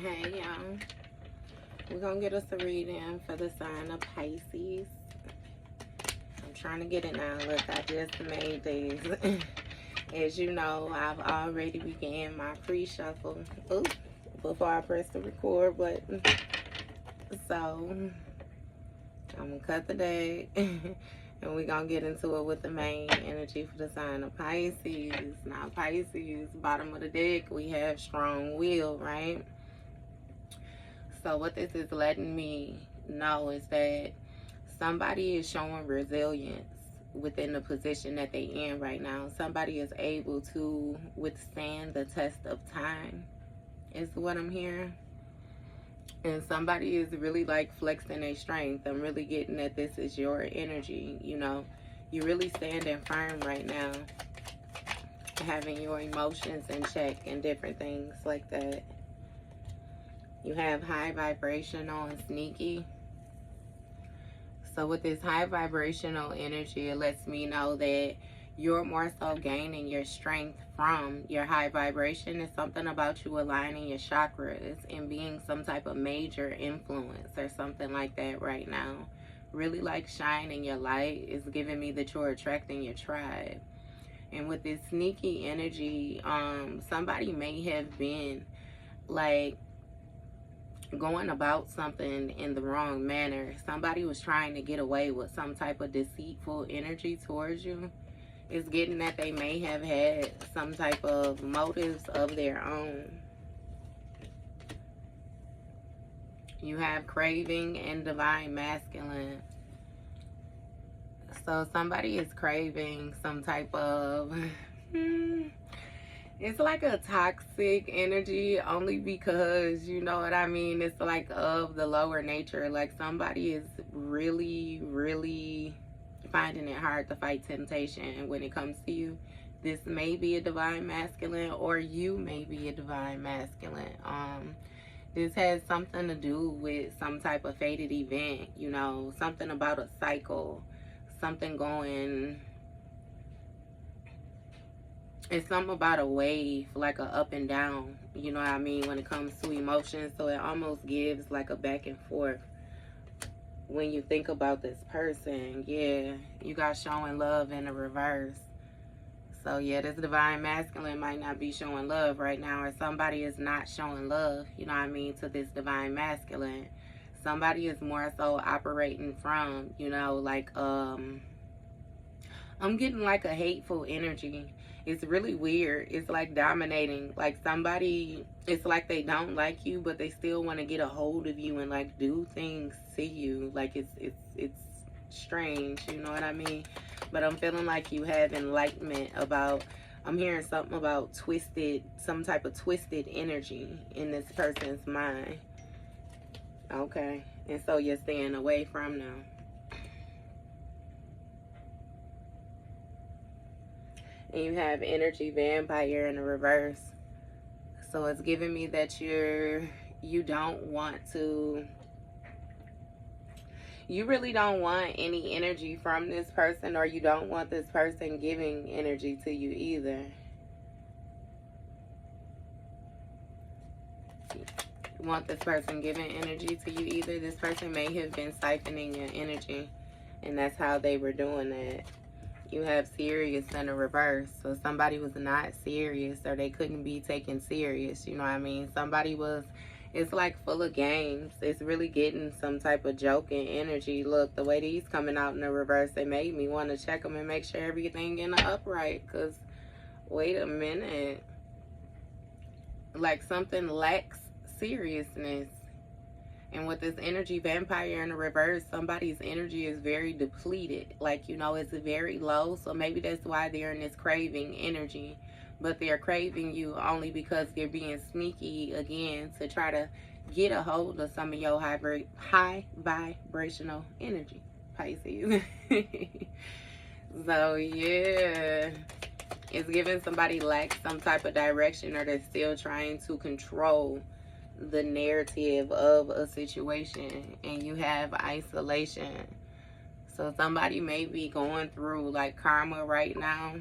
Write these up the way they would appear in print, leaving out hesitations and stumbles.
Hey, y'all. We're going to get us a reading for the sign of Pisces. I'm trying to get it now. Look, I just made these. As you know, I've already began my pre-shuffle before I press the record button. So, I'm going to cut the deck. And we're going to get into it with the main energy for the sign of Pisces. Now, Pisces, bottom of the deck, we have strong will, right? So what this is letting me know is that somebody is showing resilience within the position that they're in right now. Somebody is able to withstand the test of time, is what I'm hearing. And somebody is really like flexing their strength. I'm really getting that this is your energy. You know, you're really standing firm right now, having your emotions in check and different things like that. You have high vibrational and sneaky. So with this high vibrational energy, it lets me know that you're more so gaining your strength from your high vibration. It's something about you aligning your chakras and being some type of major influence or something like that right now. Really like shining your light is giving me that you're attracting your tribe. And with this sneaky energy, somebody may have been like going about something in the wrong manner. Somebody was trying to get away with some type of deceitful energy towards you. It's getting that they may have had some type of motives of their own. You have craving and divine masculine. So somebody is craving some type of it's like a toxic energy, only because, you know what I mean, it's like of the lower nature. Like somebody is really, really finding it hard to fight temptation when it comes to you. This may be a divine masculine, or you may be a divine masculine. This has something to do with some type of fated event, you know, something about a cycle, something going. It's something about a wave, like a up and down, you know what I mean, when it comes to emotions. So it almost gives like a back and forth when you think about this person. Yeah, you got showing love in the reverse. So yeah, this divine masculine might not be showing love right now, or somebody is not showing love, you know what I mean, to this divine masculine. Somebody is more so operating from, you know, like, I'm getting like a hateful energy. It's really weird. It's like dominating. Like somebody, it's like they don't like you, but they still want to get a hold of you and like do things to you. Like it's strange, you know what I mean? But I'm feeling like you have enlightenment about, I'm hearing something about twisted, some type of twisted energy in this person's mind. Okay. And so you're staying away from them. And you have energy vampire in the reverse. So it's giving me that you don't want to, you really don't want any energy from this person, or you don't want this person giving energy to you either. You want this person giving energy to you either. This person may have been siphoning your energy, and that's how they were doing that. You have serious in the reverse. So somebody was not serious, or they couldn't be taken serious. You know what I mean? Somebody was, it's like full of games. It's really getting some type of joking energy. Look, the way these coming out in the reverse, they made me want to check them and make sure everything in the upright. Because, wait a minute. Like something lacks seriousness. And with this energy vampire in the reverse, somebody's energy is very depleted. Like, you know, it's very low. So maybe that's why they're in this craving energy. But they're craving you only because they're being sneaky again to try to get a hold of some of your high vibrational energy, Pisces. So, yeah. It's giving somebody lacks some type of direction, or they're still trying to control the narrative of a situation. And you have isolation. So somebody may be going through like karma right now.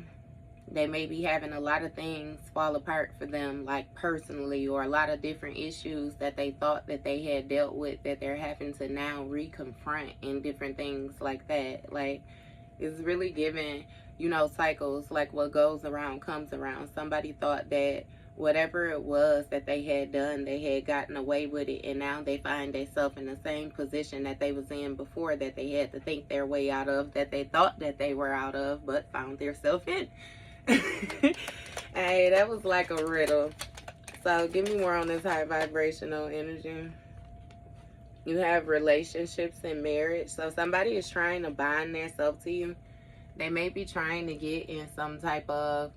They may be having a lot of things fall apart for them, like personally, or a lot of different issues that they thought that they had dealt with that they're having to now reconfront, and different things like that. Like, it's really giving, you know, cycles, like what goes around comes around. Somebody thought that whatever it was that they had done, they had gotten away with it, and now they find themselves in the same position that they was in before, that they had to think their way out of, that they thought that they were out of, but found themselves in. Hey, that was like a riddle. So give me more on this high vibrational energy. You have relationships and marriage. So somebody is trying to bind themselves to you. They may be trying to get in some type of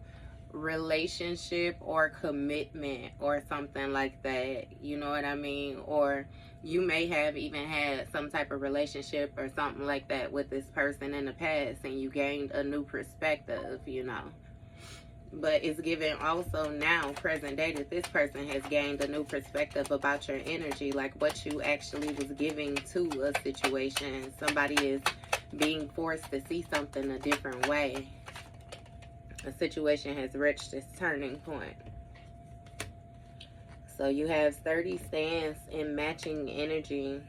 relationship or commitment or something like that. You know what I mean? Or you may have even had some type of relationship or something like that with this person in the past, and you gained a new perspective, you know. But it's given also now, present day, that this person has gained a new perspective about your energy, like what you actually was giving to a situation. Somebody is being forced to see something a different way. A situation has reached its turning point. So you have 30 stance in matching energy.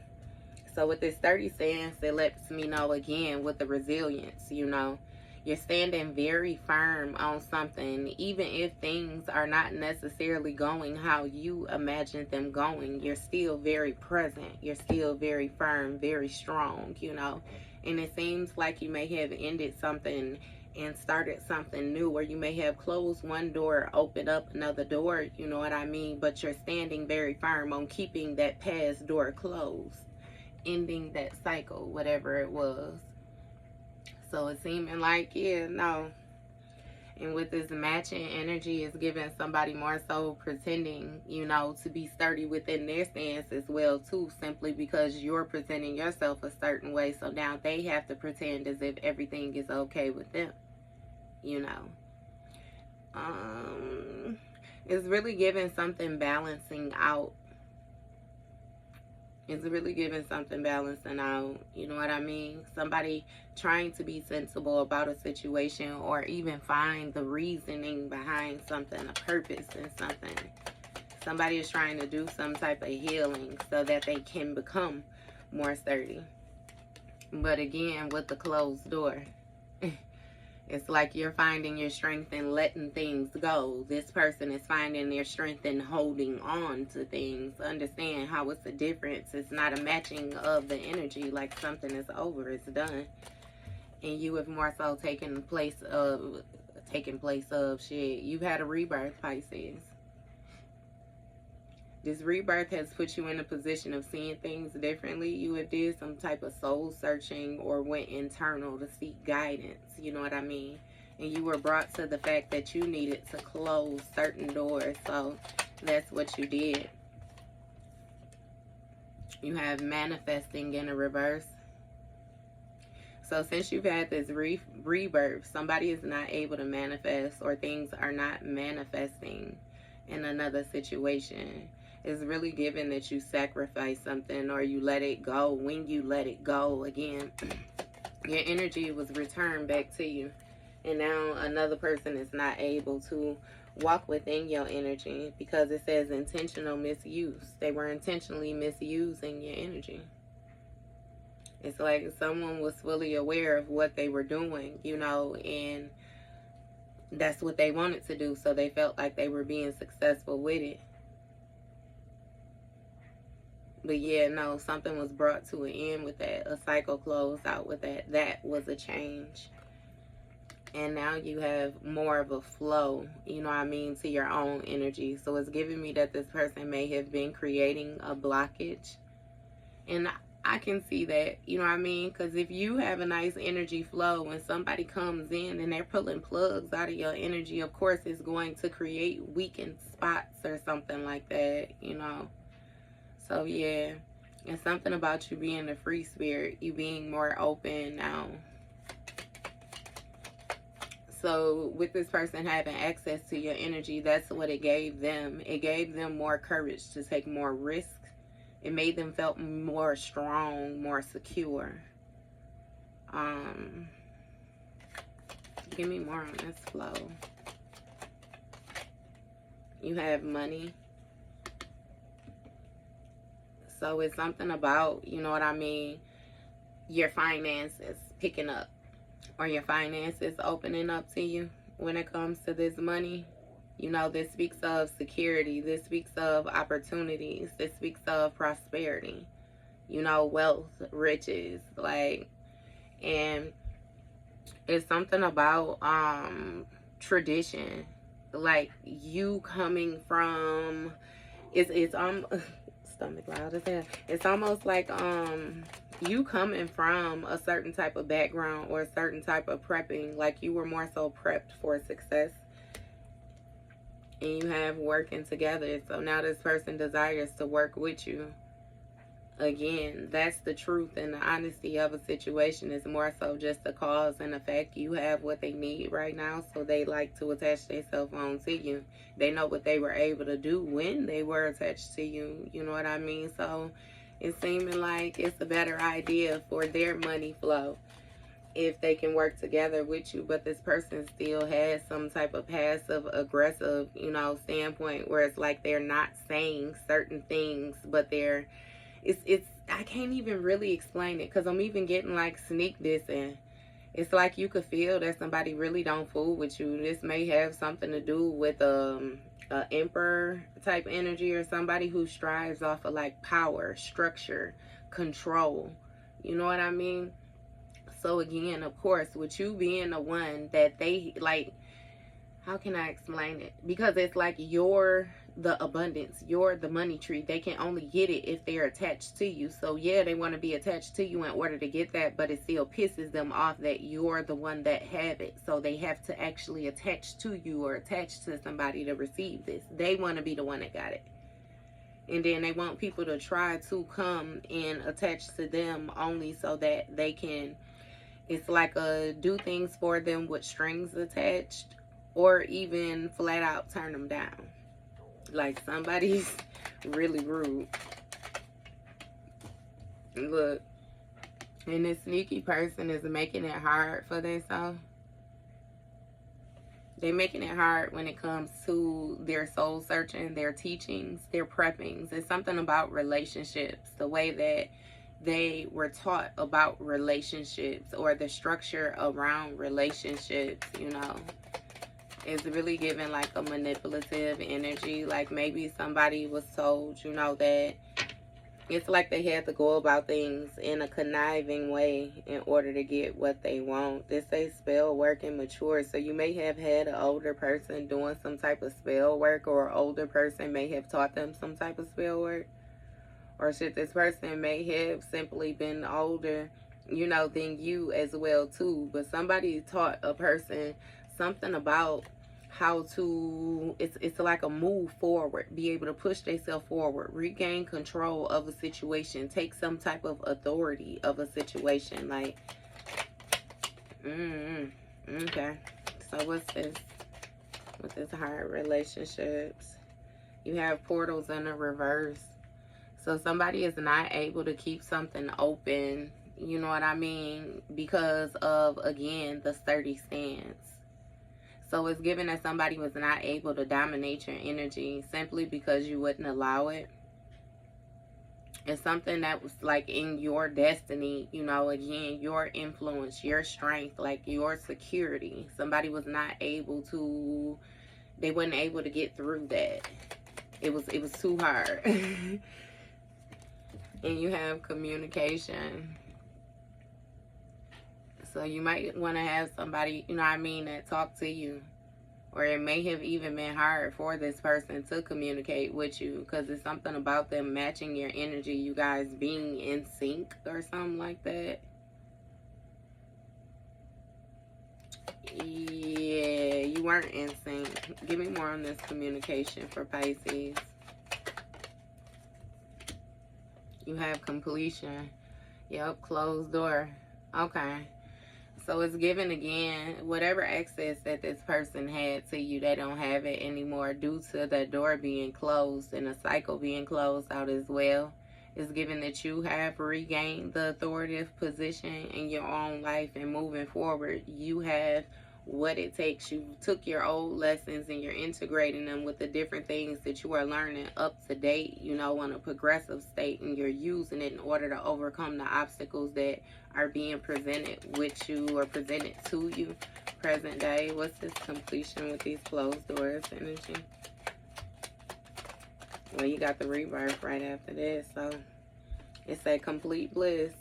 So with this 30 stance, it lets me know again with the resilience, you know. You're standing very firm on something, even if things are not necessarily going how you imagined them going. You're still very present. You're still very firm, very strong, you know. And it seems like you may have ended something and started something new, or you may have closed one door, opened up another door, you know what I mean? But you're standing very firm on keeping that past door closed, ending that cycle, whatever it was. So it's seeming like, yeah, no. And with this matching energy, is giving somebody more so pretending, you know, to be sturdy within their stance as well, too, simply because you're presenting yourself a certain way. So now they have to pretend as if everything is okay with them, you know. It's really giving something balancing out. It's really giving something balancing out, you know what I mean? Somebody trying to be sensible about a situation, or even find the reasoning behind something, a purpose in something. Somebody is trying to do some type of healing so that they can become more sturdy. But again, with the closed door, it's like you're finding your strength in letting things go. This person is finding their strength in holding on to things. Understand how it's a difference. It's not a matching of the energy, like something is over, it's done. And you have more so taken place of shit. You've had a rebirth, Pisces. This rebirth has put you in a position of seeing things differently. You have did some type of soul searching or went internal to seek guidance. You know what I mean? And you were brought to the fact that you needed to close certain doors. So that's what you did. You have manifesting in a reverse. So since you've had this rebirth, somebody is not able to manifest, or things are not manifesting in another situation. It's really given that you sacrifice something, or you let it go. When you let it go, again, your energy was returned back to you. And now another person is not able to walk within your energy, because it says intentional misuse. They were intentionally misusing your energy. It's like someone was fully aware of what they were doing, you know, and that's what they wanted to do. So they felt like they were being successful with it. But yeah, no, something was brought to an end with that. A cycle closed out with that. That was a change. And now you have more of a flow, you know what I mean, to your own energy. So it's giving me that this person may have been creating a blockage. And I can see that, you know what I mean? Because if you have a nice energy flow, when somebody comes in and they're pulling plugs out of your energy, of course it's going to create weakened spots or something like that, you know. So yeah, it's something about you being a free spirit, you being more open now. So with this person having access to your energy, that's what it gave them. It gave them more courage to take more risks. It made them feel more strong, more secure. Give me more on this flow. You have money. So it's something about, you know what I mean, your finances picking up, or your finances opening up to you when it comes to this money. You know, this speaks of security. This speaks of opportunities. This speaks of prosperity. You know, wealth, riches, like, and it's something about tradition, like you coming from, it's stomach loud as hell. It's almost like you coming from a certain type of background or a certain type of prepping, like you were more so prepped for success, and you have working together. So now this person desires to work with you. Again, that's the truth and the honesty of a situation. Is more so just the cause and effect. You have what they need right now, so they like to attach their cell phone to you. They know what they were able to do when they were attached to you. You know what I mean? So it's seeming like it's a better idea for their money flow if they can work together with you. But this person still has some type of passive aggressive, you know, standpoint, where it's like they're not saying certain things, but they're, it's I can't even really explain it, because I'm even getting like sneak dissing. It's like you could feel that somebody really don't fool with you. This may have something to do with a emperor type energy, or somebody who strives off of like power, structure, control. You know what I mean? So again, of course, with you being the one that they like, how can I explain it? Because it's like you're the abundance, you're the money tree. They can only get it if they're attached to you. So yeah, they want to be attached to you in order to get that, but it still pisses them off that you're the one that have it. So they have to actually attach to you or attach to somebody to receive this. They want to be the one that got it. And then they want people to try to come and attach to them only so that they can, it's like do things for them with strings attached, or even flat out turn them down. Like somebody's really rude. Look, and this sneaky person is making it hard for themselves. They're making it hard when it comes to their soul searching, their teachings, their preppings. It's something about relationships, the way that they were taught about relationships, or the structure around relationships, you know. It's really giving like a manipulative energy. Like maybe somebody was told, you know, that it's like they had to go about things in a conniving way in order to get what they want. This say spell work and mature. So you may have had an older person doing some type of spell work, or an older person may have taught them some type of spell work. Or shit, this person may have simply been older, you know, than you as well too. But somebody taught a person something about how to, it's like a move forward, be able to push themselves forward, regain control of a situation, take some type of authority of a situation. Like, okay. So what's this? With this hard relationships, you have portals in the reverse. So somebody is not able to keep something open, you know what I mean, because of, again, the sturdy stance. So it's given that somebody was not able to dominate your energy simply because you wouldn't allow it. It's something that was like in your destiny, you know, again, your influence, your strength, like your security. Somebody was not able to, they weren't able to get through that. It was too hard. And you have communication. So you might want to have somebody, you know what I mean, that talk to you. Or it may have even been hard for this person to communicate with you, because it's something about them matching your energy, you guys being in sync or something like that. Yeah, you weren't in sync. Give me more on this communication for Pisces. You have completion. Yep, closed door. Okay. So it's given again, whatever access that this person had to you, they don't have it anymore due to the door being closed and the cycle being closed out as well. It's given that you have regained the authoritative position in your own life, and moving forward, you have what it takes. You took your old lessons and you're integrating them with the different things that you are learning up to date, you know, on a progressive state, and you're using it in order to overcome the obstacles that are being presented with you or presented to you present day. What's this completion with these closed doors energy? Well, you got the rebirth right after this, so it's a complete bliss.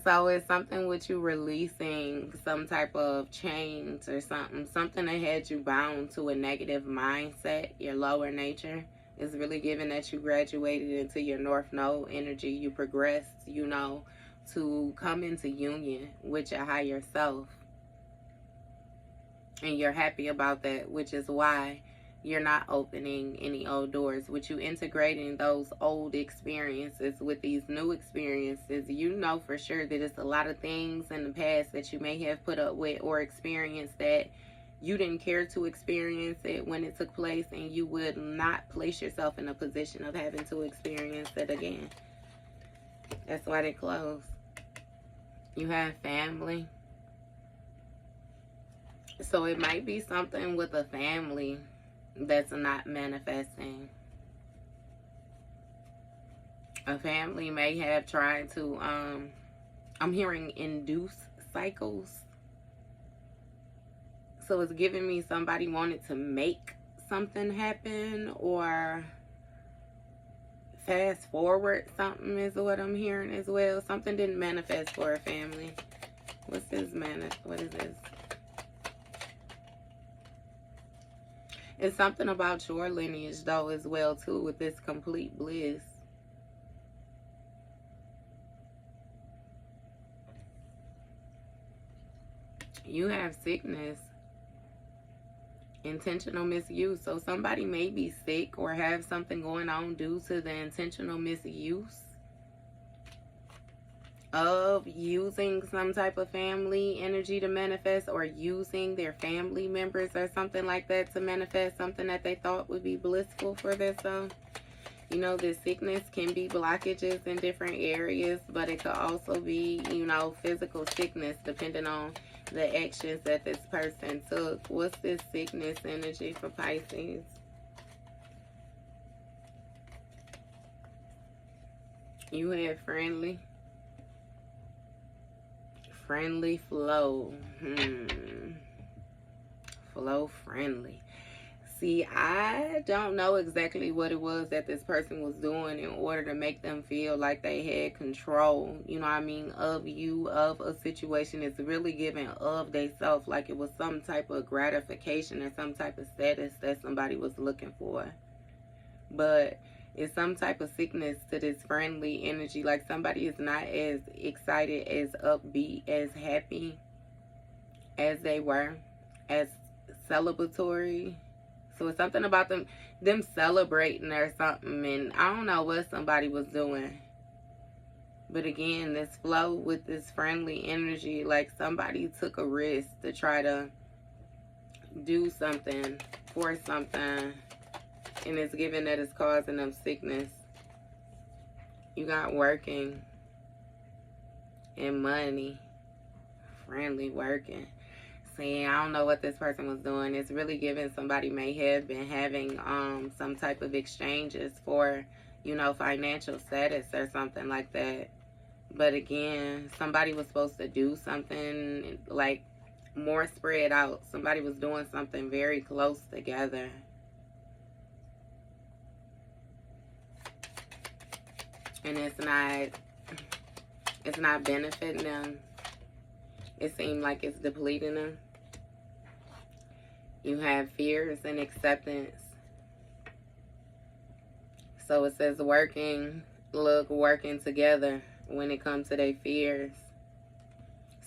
So it's something with you releasing some type of chains or something that had you bound to a negative mindset, your lower nature. Is really given that you graduated into your North Node energy. You progressed, you know, to come into union with your higher self. And you're happy about that, which is why you're not opening any old doors. With you integrating those old experiences with these new experiences, you know for sure that it's a lot of things in the past that you may have put up with or experienced that you didn't care to experience it when it took place, and you would not place yourself in a position of having to experience it again. That's why they close. You have family. So it might be something with a family that's not manifesting. A family may have tried to, I'm hearing induce cycles. So it's giving me somebody wanted to make something happen or fast forward something is what I'm hearing as well. Something didn't manifest for a family. What's this what is this? It's something about your lineage though as well too with this complete bliss. You have sickness, intentional misuse. So somebody may be sick or have something going on due to the intentional misuse of using some type of family energy to manifest, or using their family members or something like that to manifest something that they thought would be blissful for themselves. You know, this sickness can be blockages in different areas, but it could also be, you know, physical sickness depending on the actions that this person took. What's this sickness energy for Pisces? You have friendly flow. Flow friendly. See, I don't know exactly what it was that this person was doing in order to make them feel like they had control, you know what I mean, of you, of a situation. It's really given of they self, like it was some type of gratification or some type of status that somebody was looking for. But it's some type of sickness to this friendly energy. Like somebody is not as excited, as upbeat, as happy as they were, as celebratory. So it's something about them celebrating or something, and I don't know what somebody was doing. But again, this flow with this friendly energy, like somebody took a risk to try to do something for something, and it's given that it's causing them sickness. You got working and money, friendly working. See, I don't know what this person was doing. It's really giving somebody may have been having some type of exchanges for, you know, financial status or something like that. But again, somebody was supposed to do something like more spread out. Somebody was doing something very close together. And it's not benefiting them. It seems like it's depleting them. You have fears and acceptance. So it says working together when it comes to their fears.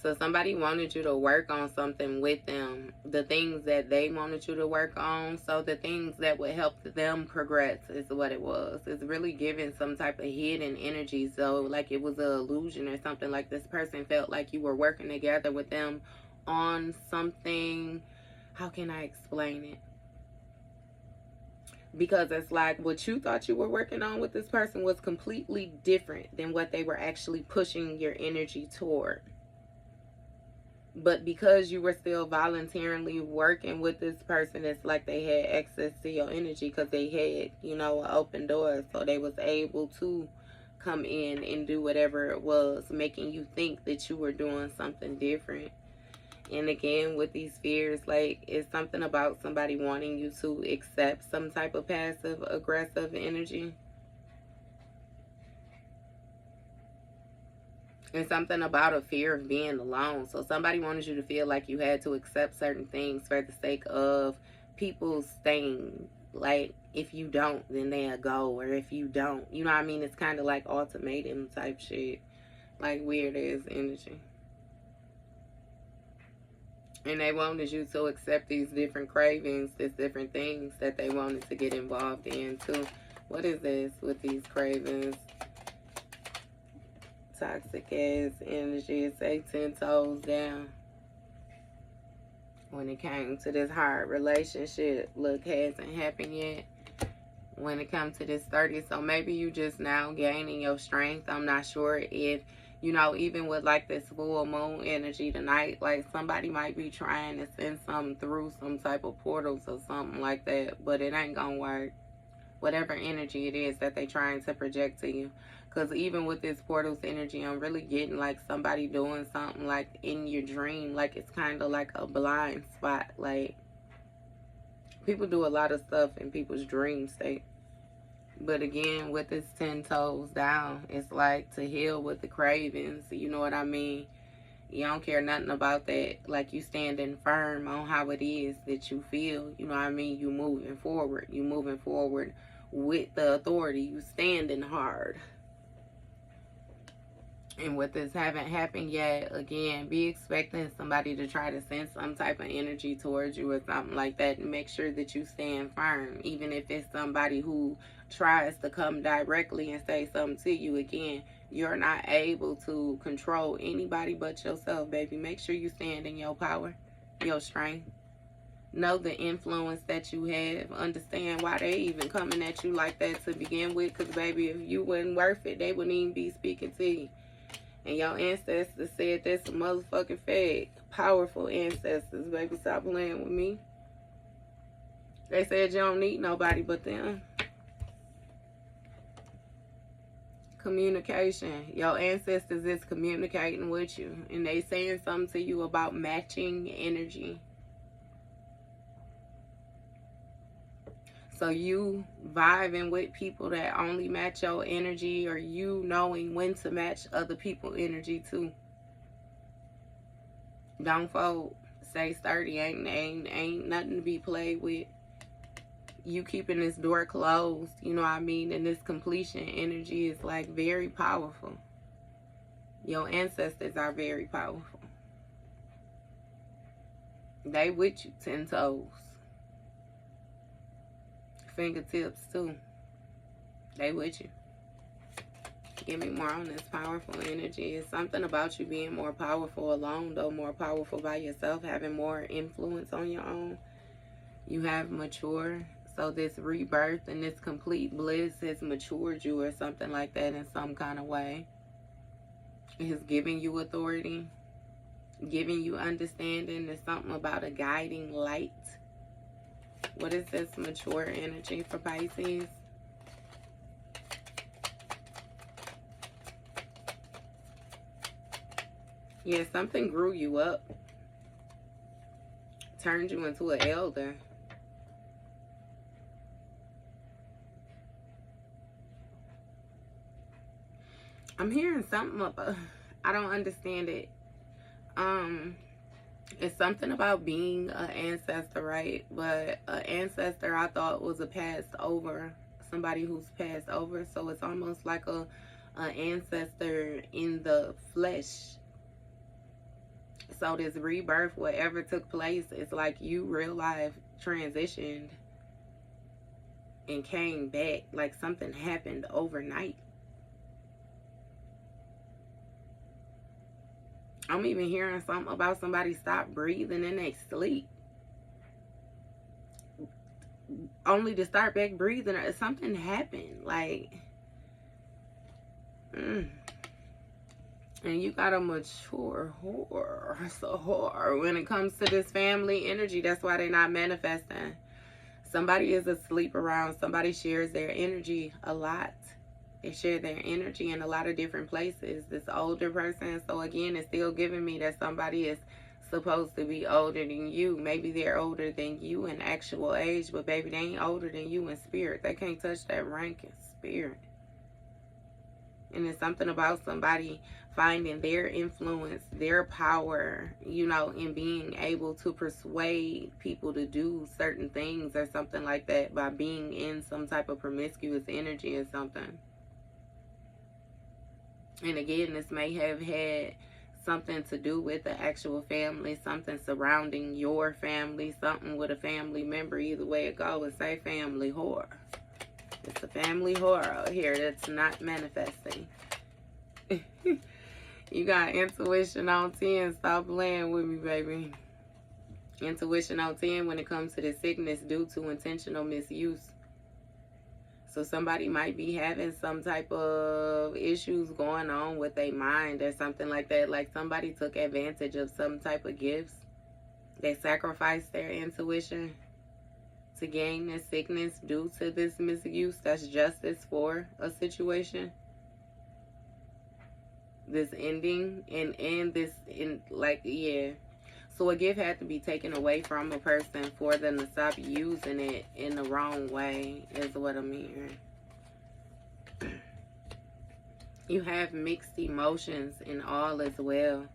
So somebody wanted you to work on something with them. The things that they wanted you to work on. So the things that would help them progress is what it was. It's really giving some type of hidden energy. So like it was an illusion or something. Like this person felt like you were working together with them on something. How can I explain it? Because it's like what you thought you were working on with this person was completely different than what they were actually pushing your energy toward. But because you were still voluntarily working with this person, it's like they had access to your energy because they had, you know, an open door. So they was able to come in and do whatever it was, making you think that you were doing something different. And again, with these fears, like, it's something about somebody wanting you to accept some type of passive aggressive energy. And something about a fear of being alone. So somebody wanted you to feel like you had to accept certain things for the sake of people staying. Like, if you don't, then they'll go. Or if you don't, you know what I mean? It's kind of like ultimatum type shit. Like, weird ass energy. And they wanted you to accept these different cravings, these different things that they wanted to get involved in too. What is this with these cravings? Toxic ass energy. Say 10 toes down. When it came to this hard relationship, look, hasn't happened yet. When it comes to this 30, so maybe you just now gaining your strength. I'm not sure if, you know, even with like this full moon energy tonight, like somebody might be trying to send something through some type of portals or something like that, but it ain't gonna work. Whatever energy it is that they trying to project to you. Because even with this portals energy, I'm really getting like somebody doing something like in your dream. Like it's kind of like a blind spot. Like people do a lot of stuff in people's dream state. But again, with this 10 toes down, it's like to heal with the cravings. You know what I mean? You don't care nothing about that. Like you standing firm on how it is that you feel. You know what I mean? You moving forward. You moving forward with the authority. You standing hard. And with this haven't happened yet, again, be expecting somebody to try to send some type of energy towards you or something like that. And make sure that you stand firm. Even if it's somebody who tries to come directly and say something to you, again, you're not able to control anybody but yourself, baby. Make sure you stand in your power, your strength. Know the influence that you have. Understand why they even coming at you like that to begin with. Because, baby, if you wasn't worth it, they wouldn't even be speaking to you. And your ancestors said that's a motherfucking fact. Powerful ancestors, baby. Stop playing with me. They said you don't need nobody but them. Communication. Your ancestors is communicating with you. And they saying something to you about matching energy. So you vibing with people that only match your energy, or you knowing when to match other people's energy too. Don't fold. Stay sturdy. Ain't nothing to be played with. You keeping this door closed, you know what I mean? And this completion energy is like very powerful. Your ancestors are very powerful. They with you 10 toes. Fingertips too. They with you. Give me more on this powerful energy. It's something about you being more powerful alone, though, more powerful by yourself, having more influence on your own. You have matured. So this rebirth and this complete bliss has matured you or something like that in some kind of way. It has given you authority, giving you understanding. There's something about a guiding light. What is this mature energy for Pisces? Yeah, something grew you up. Turned you into an elder. I'm hearing something about, I don't understand it. It's something about being an ancestor, right? But an ancestor I thought was a passed over, somebody who's passed over. So it's almost like an ancestor in the flesh. So this rebirth, whatever took place, it's like you real life transitioned and came back. Like something happened overnight. I'm even hearing something about somebody stop breathing in their sleep. Only to start back breathing. Something happened. Like, And you got a mature whore. It's a whore when it comes to this family energy. That's why they're not manifesting. Somebody is asleep around. Somebody shares their energy a lot. They share their energy in a lot of different places. This older person. So again, it's still giving me that somebody is supposed to be older than you. Maybe they're older than you in actual age, but baby, they ain't older than you in spirit. They can't touch that rank in spirit. And it's something about somebody finding their influence, their power, you know, in being able to persuade people to do certain things or something like that by being in some type of promiscuous energy or something. And again, this may have had something to do with the actual family, something surrounding your family, something with a family member. Either way it goes, say family whore. It's a family whore out here that's not manifesting. You got intuition on 10. Stop playing with me, baby. Intuition on 10 when it comes to the sickness due to intentional misuse. So somebody might be having some type of issues going on with their mind or something like that. Like somebody took advantage of some type of gifts. They sacrificed their intuition to gain this sickness due to this misuse. That's justice for a situation. This ending and this in like, yeah. So a gift had to be taken away from a person for them to stop using it in the wrong way, is what I'm hearing. You have mixed emotions in all as well.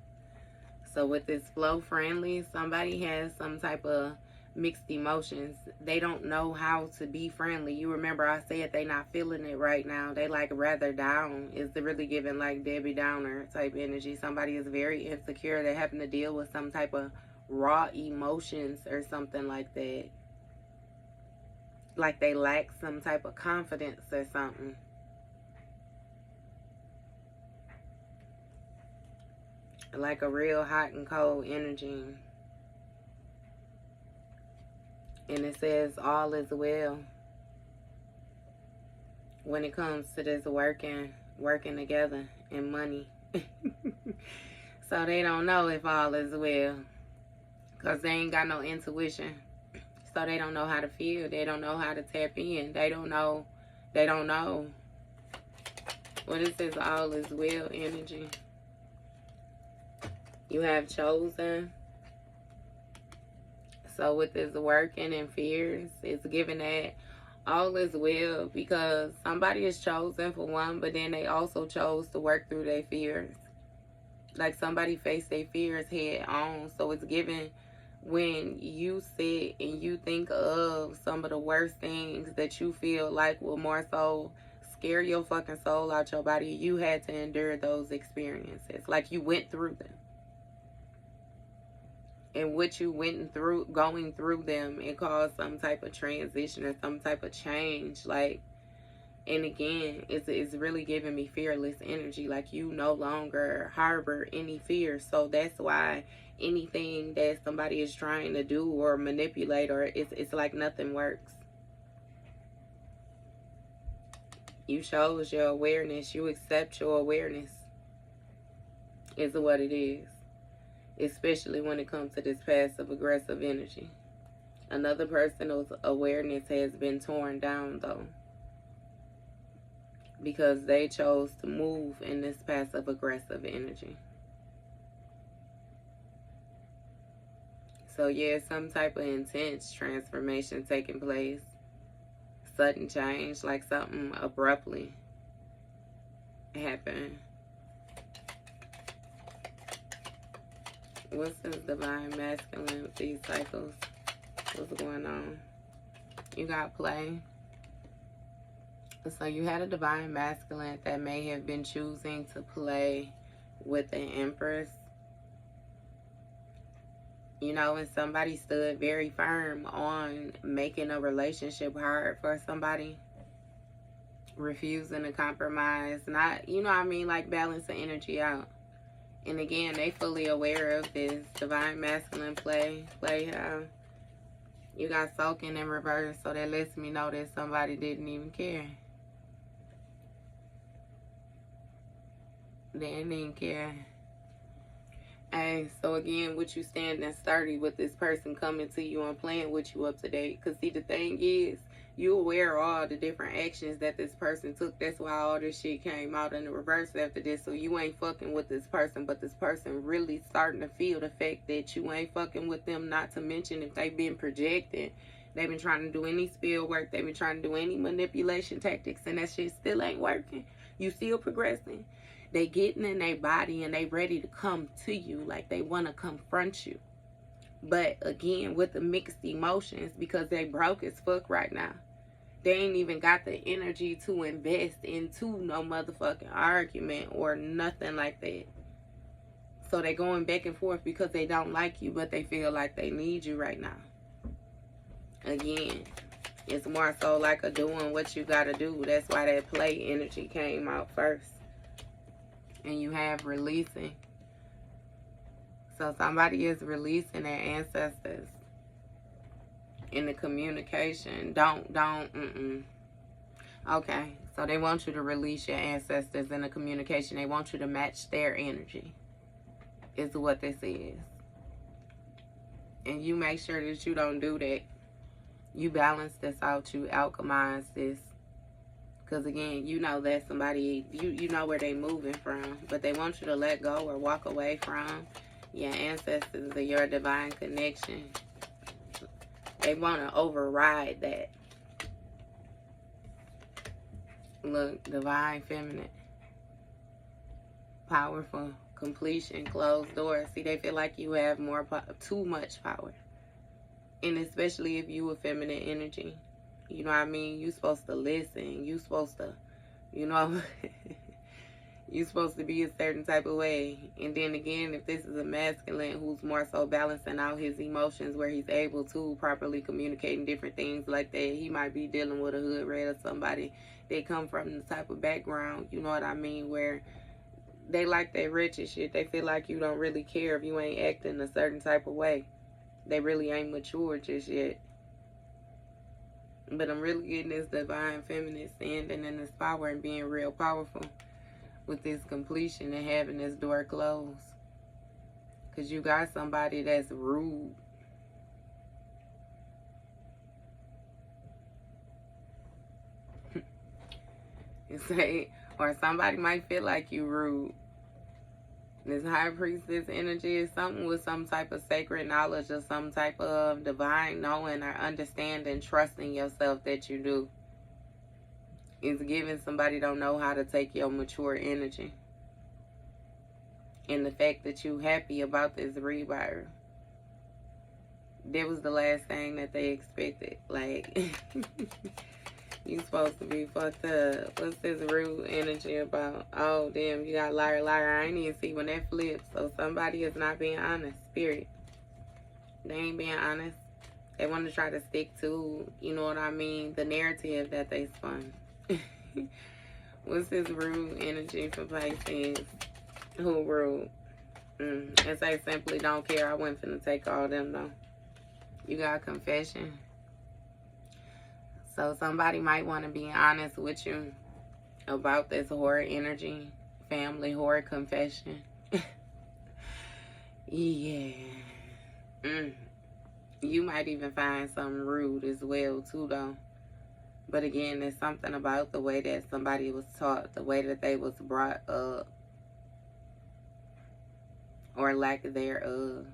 So with this flow friendly, somebody has some type of mixed emotions. They don't know how to be friendly. You remember I said they not feeling it right now. They like rather down. It's really giving like Debbie Downer type energy. Somebody is very insecure. They're having to deal with some type of raw emotions or something like that. Like they lack some type of confidence or something. Like a real hot and cold energy. And it says all is well when it comes to this working together and money. So they don't know if all is well because they ain't got no intuition. So they don't know how to feel. They don't know how to tap in. They don't know. When it says all is well energy, you have chosen. So with this working and fears, it's given that all is well because somebody is chosen for one, but then they also chose to work through their fears. Like somebody faced their fears head on. So it's given when you sit and you think of some of the worst things that you feel like will more so scare your fucking soul out your body, you had to endure those experiences. Like you went through them. And what you went through, going through them, it caused some type of transition or some type of change. Like, and again, it's really giving me fearless energy. Like you no longer harbor any fear. So that's why anything that somebody is trying to do or manipulate, or it's like nothing works. You chose your awareness. You accept your awareness is what it is. Especially when it comes to this passive aggressive energy. Another person's awareness has been torn down though, because they chose to move in this passive aggressive energy. So yeah, some type of intense transformation taking place. Sudden change, like something abruptly happened. What's this divine masculine with these cycles? What's going on? You got play. So you had a divine masculine that may have been choosing to play with an empress. You know, and somebody stood very firm on making a relationship hard for somebody. Refusing to compromise. Not, you know what I mean, like balance the energy out. And again, they fully aware of this divine masculine play how you got soaking in reverse, so that lets me know that somebody didn't even care. They didn't care. Hey, so again, with you standing sturdy with this person coming to you and playing with you up to date. Because see, the thing is, you aware of all the different actions that this person took. That's why all this shit came out in the reverse after this. So you ain't fucking with this person, but this person really starting to feel the fact that you ain't fucking with them. Not to mention if they've been projecting, they've been trying to do any spill work, they've been trying to do any manipulation tactics, and that shit still ain't working. You still progressing. They getting in their body and they ready to come to you, like they want to confront you. But again, with the mixed emotions, because they broke as fuck right now. They ain't even got the energy to invest into no motherfucking argument or nothing like that. So they going back and forth because they don't like you, but they feel like they need you right now. Again, it's more so like a doing what you gotta do. That's why that play energy came out first. And you have releasing. So somebody is releasing their ancestors in the communication. Okay, so they want you to release your ancestors in the communication. They want you to match their energy, is what this is. And you make sure that you don't do that. You balance this out. You alchemize this. Because again, you know that somebody, you know where they moving from. But they want you to let go or walk away from your ancestors or your divine connection. They want to override that. Look, divine feminine. Powerful. Completion. Closed doors. See, they feel like you have too much power. And especially if you a feminine energy. You know what I mean? You supposed to listen. You supposed to, you know, you supposed to be a certain type of way. And then again, if this is a masculine who's more so balancing out his emotions where he's able to properly communicate and different things like that, he might be dealing with a hood rat or somebody that come from the type of background, you know what I mean, where they like that rich and shit. They feel like you don't really care if you ain't acting a certain type of way. They really ain't mature just yet. But I'm really getting this divine feminine standing in this power and being real powerful with this completion and having this door closed. Because you got somebody that's rude. Or somebody might feel like you rude. This high priestess energy is something with some type of sacred knowledge or some type of divine knowing or understanding, trusting yourself that you do. It's giving somebody don't know how to take your mature energy. And the fact that you happy about this rebirth. That was the last thing that they expected. Like, you supposed to be fucked up. What's this rude energy about? Oh, damn, you got liar, liar. I ain't even see when that flips. So somebody is not being honest, period. They ain't being honest. They want to try to stick to, you know what I mean, the narrative that they spun. What's this rude energy for Pisces? Who rude? And say simply don't care. I wasn't finna take all them though. You got confession. So somebody might want to be honest with you about this horror energy, family horror confession. Yeah. You might even find something rude as well too though. But again, there's something about the way that somebody was taught, the way that they was brought up, or lack thereof.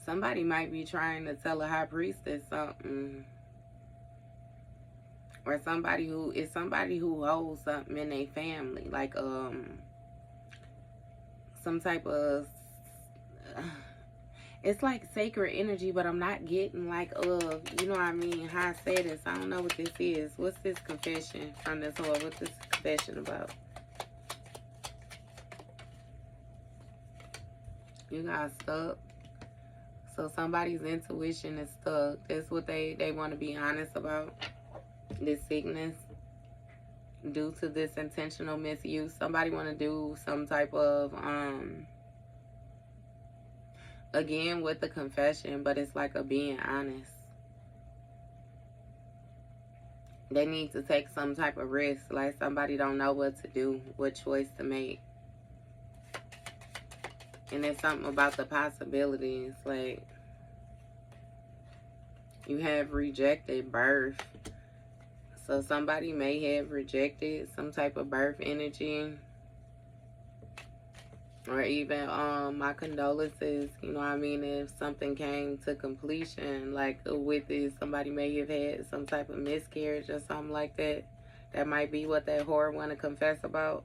Somebody might be trying to tell a high priestess something. Or somebody who holds something in their family. Like some type of it's like sacred energy, but I'm not getting like you know what I mean, how I say this. I don't know what this is. What's this confession from this whole? What's this confession about? You got stuck. So somebody's intuition is stuck. That's what they want to be honest about. This sickness due to this intentional misuse. Somebody want to do some type of again with the confession, but it's like a being honest. They need to take some type of risk. Like somebody don't know what to do, what choice to make. And it's something about the possibilities. Like, you have rejected birth. So somebody may have rejected some type of birth energy. Or even, my condolences, you know what I mean, if something came to completion, like with it, somebody may have had some type of miscarriage or something like that. That might be what that whore want to confess about.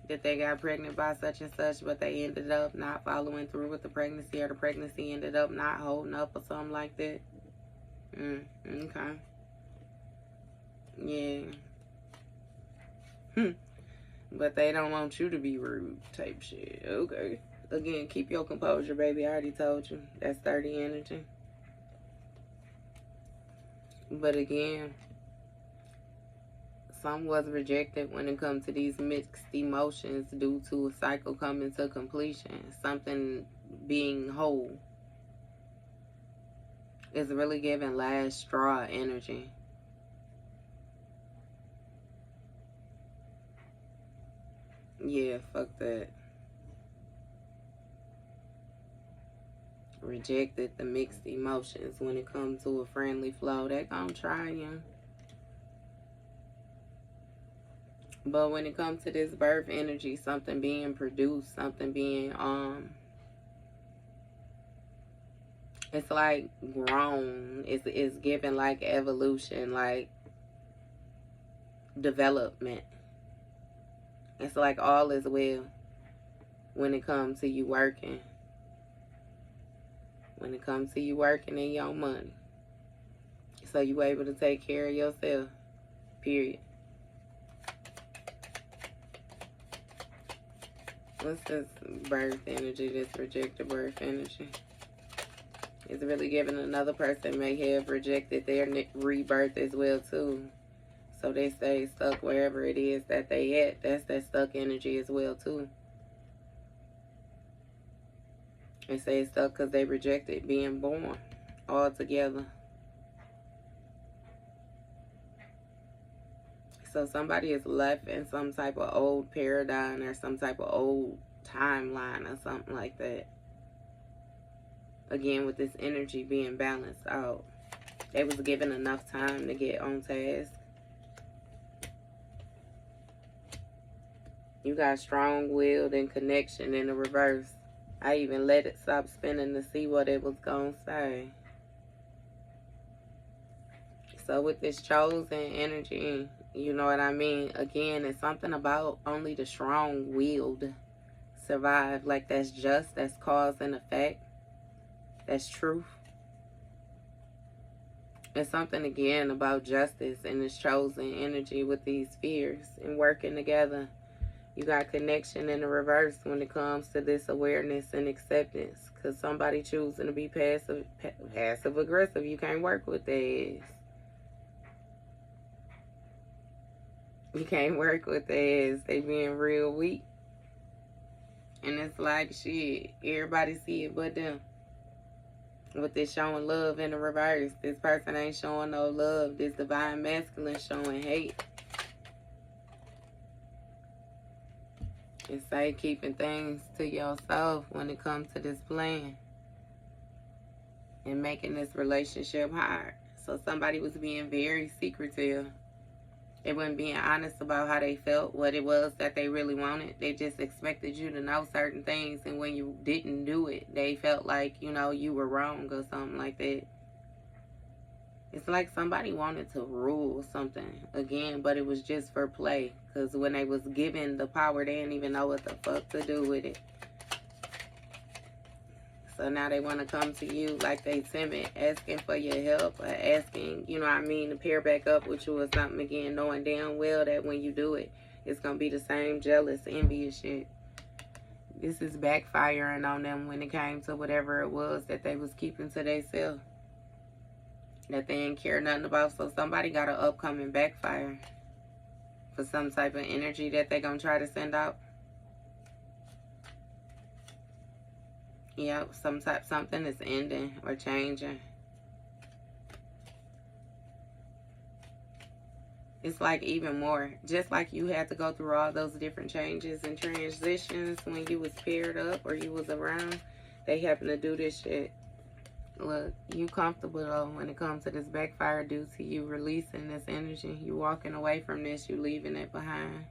That they got pregnant by such and such, but they ended up not following through with the pregnancy, or the pregnancy ended up not holding up or something like that. Okay. Yeah. But they don't want you to be rude type shit. Okay. Again, keep your composure, baby. I already told you. That's 30 energy. But again, some was rejected when it comes to these mixed emotions due to a cycle coming to completion. Something being whole. It's really giving last straw energy. Yeah, fuck that. Rejected the mixed emotions when it comes to a friendly flow. They gonna try you. But when it comes to this birth energy, something being produced, something being, it's like grown. It's given like evolution, like development. It's like all is well when it comes to you working. When it comes to you working in your money. So you able to take care of yourself. Period. What's this birth energy, this rejected birth energy? It's really giving another person may have rejected their rebirth as well too. So they stay stuck wherever it is that they at. That's that stuck energy as well too. They say stuck because they rejected being born altogether. So somebody is left in some type of old paradigm or some type of old timeline or something like that. Again, with this energy being balanced out. They was given enough time to get on task. You got strong-willed and connection in the reverse. I even let it stop spinning to see what it was going to say. So with this chosen energy, you know what I mean? Again, it's something about only the strong-willed survive. Like that's just, that's cause and effect. That's truth. It's something again about justice and this chosen energy with these spheres and working together. You got connection in the reverse when it comes to this awareness and acceptance. Because somebody choosing to be passive aggressive, you can't work with theirs. You can't work with theirs. They being real weak. And it's like, shit, everybody see it but them. With this showing love in the reverse. This person ain't showing no love. This divine masculine showing hate. It's like keeping things to yourself when it comes to this plan. And making this relationship hard. So somebody was being very secretive. They weren't being honest about how they felt, what it was that they really wanted. They just expected you to know certain things. And when you didn't do it, they felt like, you know, you were wrong or something like that. It's like somebody wanted to rule something again, but it was just for play. Because when they was given the power, they didn't even know what the fuck to do with it. So now they want to come to you like they timid, asking for your help, or asking, you know what I mean, to pair back up with you or something again, knowing damn well that when you do it, it's going to be the same jealous, envious shit. This is backfiring on them when it came to whatever it was that they was keeping to themselves. That they didn't care nothing about. So somebody got an upcoming backfire for some type of energy that they going to try to send out. Yep, something is ending or changing. It's like even more. Just like you had to go through all those different changes and transitions when you was paired up or you was around, they happen to do this shit. Look, you comfortable though when it comes to this backfire due to you releasing this energy. You walking away from this, you leaving it behind.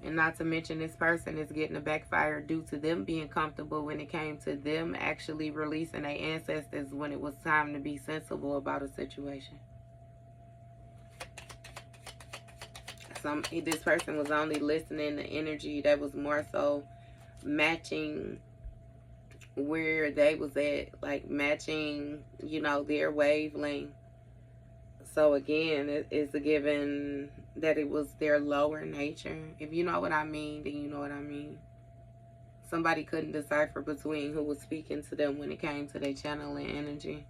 And not to mention this person is getting a backfire due to them being comfortable when it came to them actually releasing their ancestors when it was time to be sensible about a situation. This person was only listening to energy that was more so matching where they was at, like matching, you know, their wavelength. So again, it's a given that it was their lower nature. If you know what I mean, then you know what I mean. Somebody couldn't decipher between who was speaking to them when it came to their channeling energy.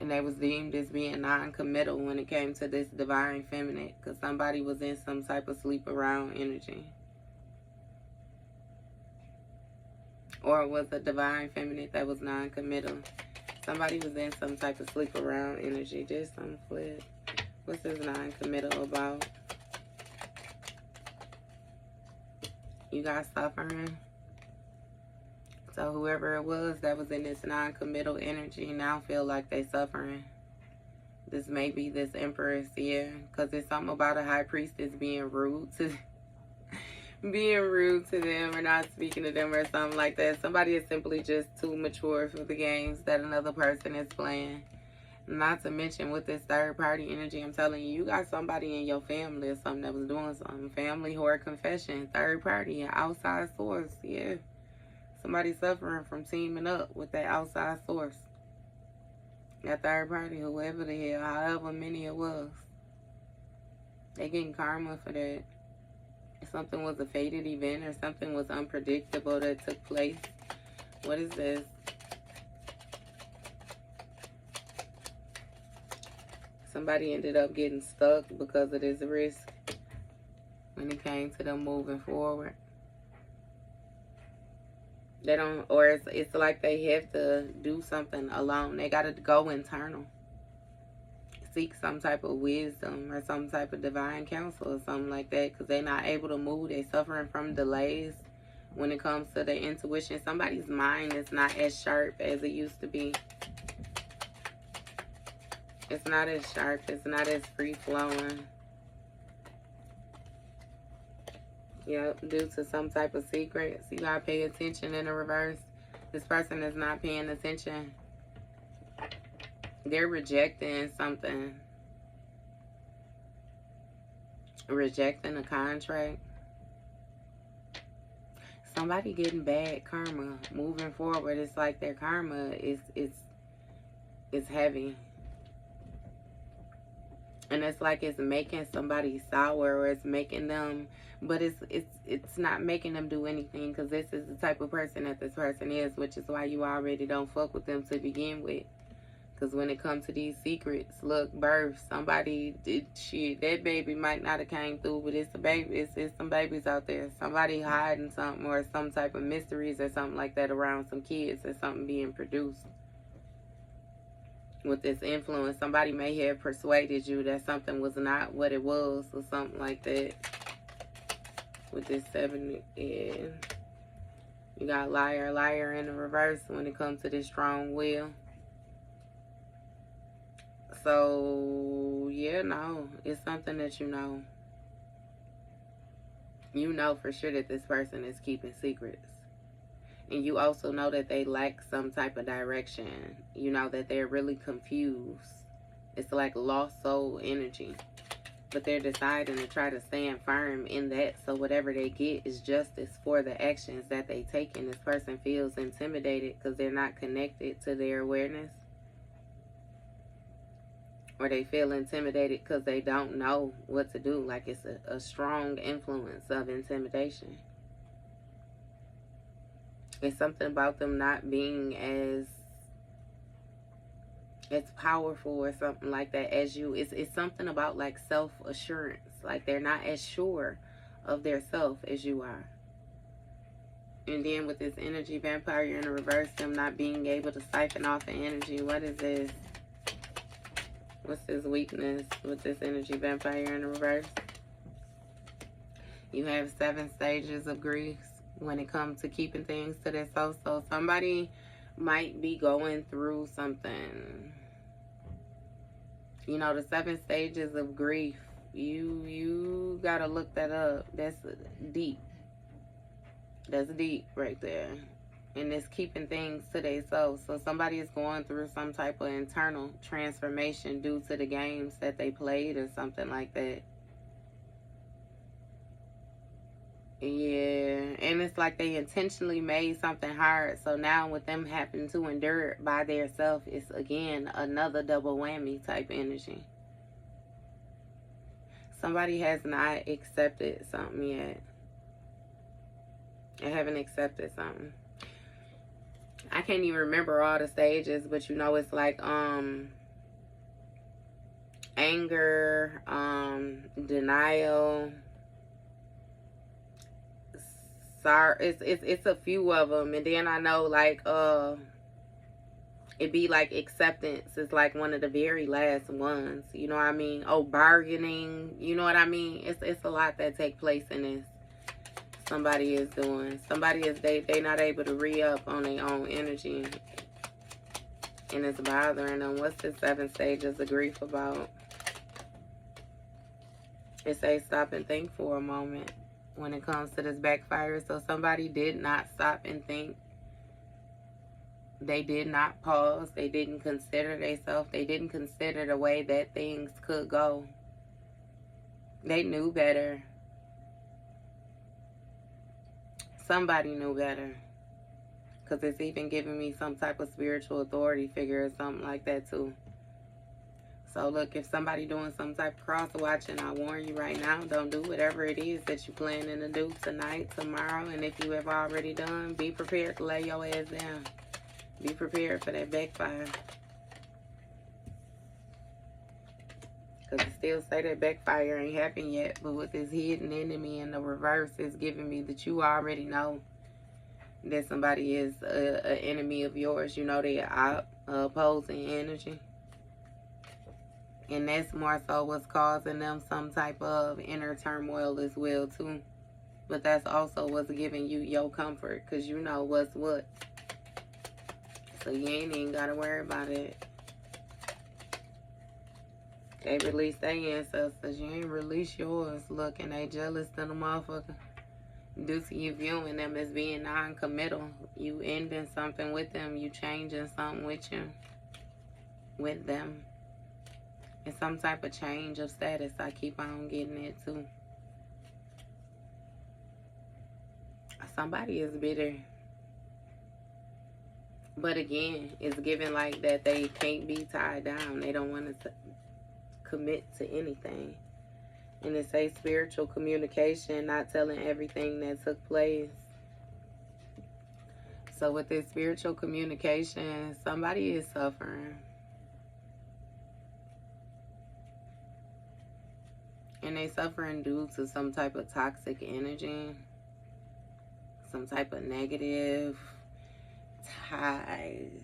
And they was deemed as being non-committal when it came to this divine feminine, because somebody was in some type of sleep around energy. Or it was a divine feminine that was non-committal. Somebody was in some type of sleep around energy. Just some flip. What's this non-committal about? You guys suffering. So whoever it was that was in this non-committal energy now feel like they suffering. This may be this empress here. Because it's something about a high priestess being rude to them or not speaking to them or something like that. Somebody is simply just too mature for the games that another person is playing. Not to mention with this third party energy, I'm telling you, you got somebody in your family or something that was doing something. Family, horror, confession, third party, an outside source. Yeah. Somebody suffering from teaming up with that outside source. That third party, whoever the hell, however many it was. They getting karma for that. Something was a fated event or something was unpredictable that took place. What is this? Somebody ended up getting stuck because of this risk when it came to them moving forward. They don't, or it's like they have to do something alone. They got to go internal. Seek some type of wisdom or some type of divine counsel or something like that, because they're not able to move. They're suffering from delays when it comes to their intuition. Somebody's mind is not as sharp as it used to be. It's not as sharp. It's not as free-flowing. Yep, due to some type of secrets. You gotta pay attention in the reverse. This person is not paying attention. They're rejecting something. Rejecting a contract. Somebody getting bad karma moving forward. It's like their karma is heavy. And it's like it's making somebody sour, or it's making them, but it's not making them do anything, because this is the type of person that this person is, which is why you already don't fuck with them to begin with. Because when it comes to these secrets, look, birth, somebody did shit. That baby might not have came through, but it's a baby. It's some babies out there. Somebody hiding something or some type of mysteries or something like that around some kids or something being produced. With this influence, somebody may have persuaded you that something was not what it was or something like that. With this 7, yeah. You got liar, liar in the reverse when it comes to this strong will. So, yeah, no, it's something that you know. You know for sure that this person is keeping secrets. And you also know that they lack some type of direction. You know that they're really confused. It's like lost soul energy. But they're deciding to try to stand firm in that. So whatever they get is justice for the actions that they take. And this person feels intimidated because they're not connected to their awareness. Or they feel intimidated because they don't know what to do. Like it's a strong influence of intimidation. It's something about them not being as powerful or something like that as you. It's something about like self-assurance. Like they're not as sure of their self as you are. And then with this energy vampire, you're in the reverse, them not being able to siphon off the energy. What is this? What's this weakness with this energy vampire in the reverse? You have 7 stages of grief when it comes to keeping things to themselves. So somebody might be going through something. You know, the 7 stages of grief. You gotta look that up. That's deep. That's deep right there. And it's keeping things to themselves. So somebody is going through some type of internal transformation due to the games that they played or something like that. Yeah, and it's like they intentionally made something hard. So now with them having to endure it by themselves, it's again another double whammy type energy. Somebody has not accepted something yet. They haven't accepted something. I can't even remember all the stages, but you know it's like anger, denial. Sorry, it's a few of them, and then I know like it be like acceptance is like one of the very last ones. You know what I mean? Oh, bargaining. You know what I mean? It's a lot that take place in this. Somebody is doing. Somebody is they not able to re-up on their own energy, and it's bothering them. What's the 7 stages of grief about? It says stop and think for a moment when it comes to this backfire. So somebody did not stop and think. They did not pause. They didn't consider themselves. They didn't consider the way that things could go. They knew better. Somebody knew better. Because it's even giving me some type of spiritual authority figure or something like that too. So look, if somebody doing some type of cross watching, I warn you right now, don't do whatever it is that you're planning to do tonight, tomorrow. And if you have already done, be prepared to lay your ass down. Be prepared for that backfire. Because it still say that backfire ain't happened yet. But with this hidden enemy in the reverse, it's giving me that you already know that somebody is an enemy of yours. You know they are opposing energy. And that's more so what's causing them some type of inner turmoil as well too. But that's also what's giving you your comfort. Because you know what's what. So you ain't even got to worry about it. They release their ancestors. You ain't release yours. Look, and they jealous to the motherfucker. Due to you viewing them as being non-committal. You ending something with them. You changing something with you. With them. It's some type of change of status. I keep on getting it too. Somebody is bitter. But again, it's given like that they can't be tied down. They don't want to commit to anything. And it says spiritual communication, not telling everything that took place. So with this spiritual communication, somebody is suffering. And they suffering due to some type of toxic energy. Some type of negative ties.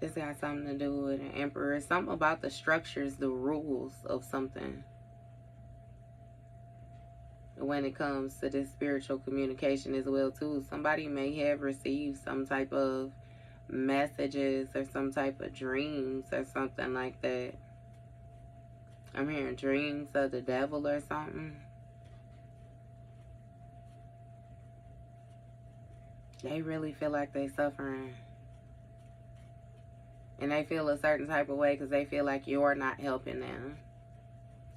This got something to do with an emperor. Something about the structures, the rules of something. When it comes to this spiritual communication as well too. Somebody may have received some type of messages or some type of dreams or something like that. I'm hearing dreams of the devil or something. They really feel like they suffering. And they feel a certain type of way because they feel like you're not helping them.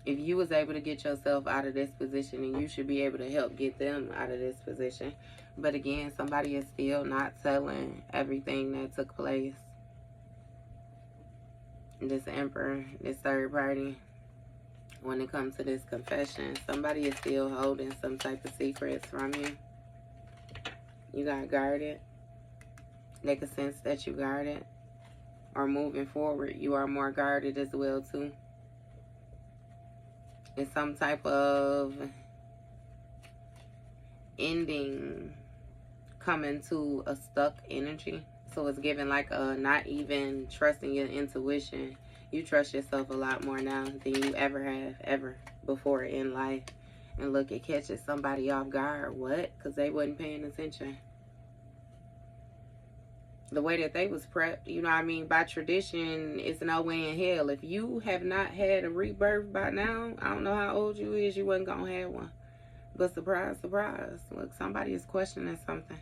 If you was able to get yourself out of this position, then you should be able to help get them out of this position. But again, somebody is still not telling everything that took place. This emperor, this third party, when it comes to this confession, somebody is still holding some type of secrets from you. You got guarded. They can sense that you guarded. Or moving forward, you are more guarded as well too. It's some type of ending coming to a stuck energy. So it's giving like not even trusting your intuition. You trust yourself a lot more now than you ever have, ever before in life. And look, it catches somebody off guard. What? Because they wasn't paying attention. The way that they was prepped, you know what I mean? By tradition, it's no way in hell. If you have not had a rebirth by now, I don't know how old you is, you wasn't going to have one. But surprise, surprise. Look, somebody is questioning something.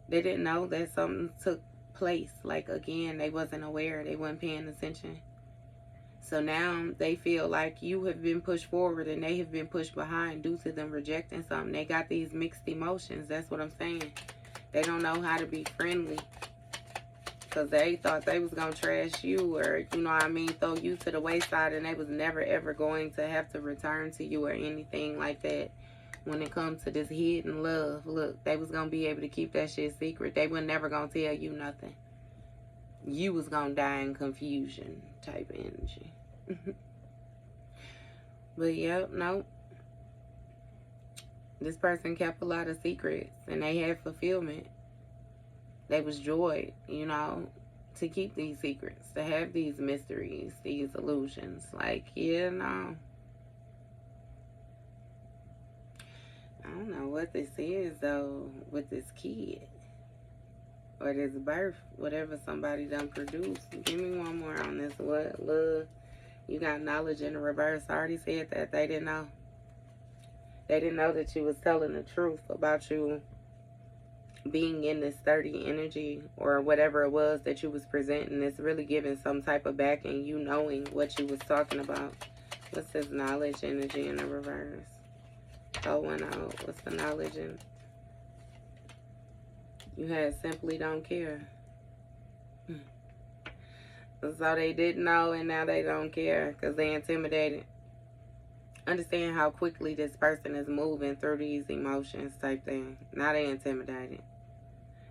They didn't know that something took place. Like, again, they wasn't aware. They weren't paying attention. So now they feel like you have been pushed forward and they have been pushed behind due to them rejecting something. They got these mixed emotions. That's what I'm saying. They don't know how to be friendly because they thought they was going to trash you or, you know what I mean, throw you to the wayside, and they was never ever going to have to return to you or anything like that. When it comes to this hidden love, look, they was going to be able to keep that shit secret. They were never going to tell you nothing. You was going to die in confusion type of energy. But yep, nope. This person kept a lot of secrets and they had fulfillment. They was joy, you know, to keep these secrets, to have these mysteries, these illusions. Like, yeah, no. I don't know what this is, though, with this kid. Or this birth, whatever somebody done produced. Give me one more on this. What, love? You got knowledge in the reverse. I already said that. They didn't know. They didn't know that you was telling the truth about you being in this 30 energy or whatever it was that you was presenting. It's really giving some type of backing, you knowing what you was talking about. What's this knowledge energy in the reverse? Oh, one out. What's the knowledge in? You had simply don't care. So they didn't know and now they don't care because they intimidated. Understand how quickly this person is moving through these emotions type thing. Now they intimidated.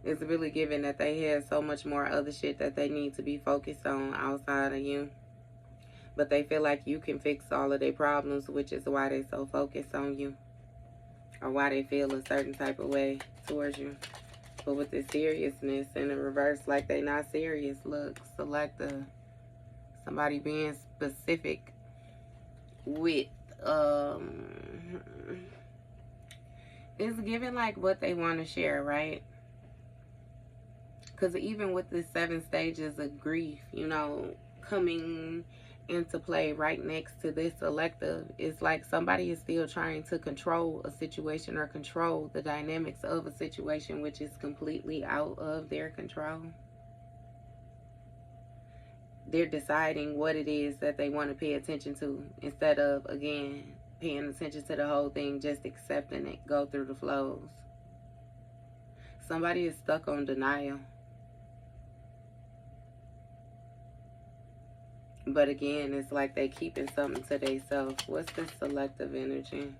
It's really given that they have so much more other shit that they need to be focused on outside of you. But they feel like you can fix all of their problems, which is why they so focused on you. Or why they feel a certain type of way towards you. But with the seriousness in the reverse, like they not serious. Look, select somebody being specific with it's giving like what they want to share, right? Because even with the 7 stages of grief, you know, coming into play right next to this elective, it's like somebody is still trying to control a situation or control the dynamics of a situation which is completely out of their control. They're deciding what it is that they want to pay attention to instead of, again, paying attention to the whole thing, just accepting it, go through the flows. Somebody is stuck on denial. But again, it's like they keeping something to themselves. What's this selective energy?